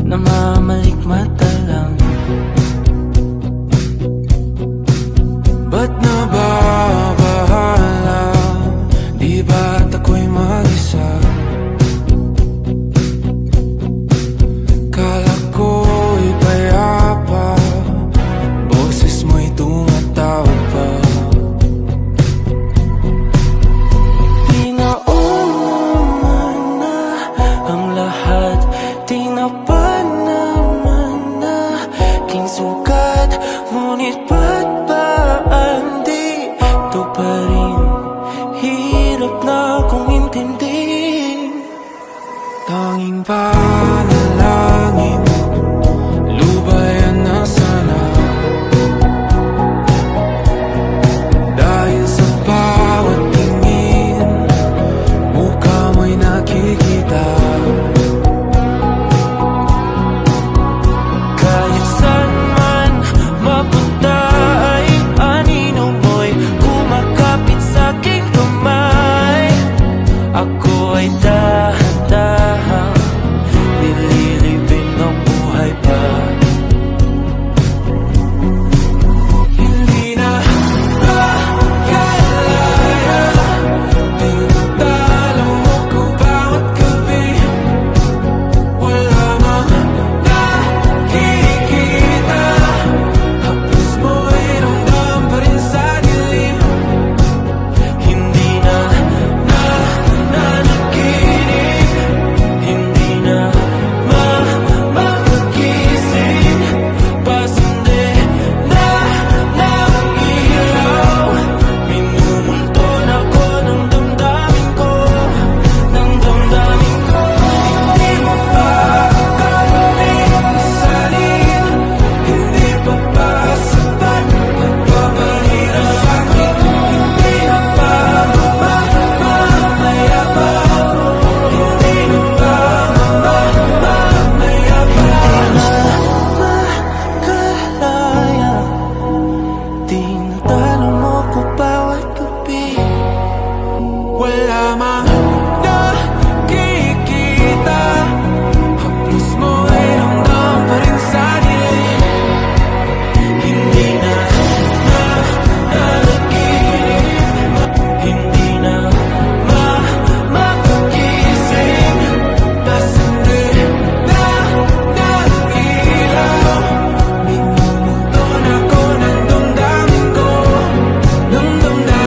namamalikmata lang. Ba't nababahala? Di ba't ako'y mag-isa? Kala ko'y payapa, boses mo'y tumatawag pa. Di naman na ang lahat, di na pa naman na king sukat. Ngunit ba't ba di to pa rin? Hirap na kong intindihin. Tanging panalangin, lubayan na sana. Dahil sa bawat tingin, mukha mo'y nakikita. Kahit saan man mapunta ay anino mo'y kumakapit sa aking kamay. Ako ay dahan-dahang nililibing ng buhay pa. Hindi na makalaya, tinatalo mo ko bawat gabi. Wala mang nakikita, hapos mo'y ramdam pa rin sa dilim. Hindi na nanaginip, hindi na mapagising. Pasindi na ng ilaw, minumulton ako ng damdamin ko, ng damdamin ko. Hindi mo pa kami isalin, hindi pa ba sapat pagpapahirap sa'kin? Hindi na ba mamayabang? Hindi na ba mamayabang? Makalaya, tinatalo mo ko bawat gabi. Wala mang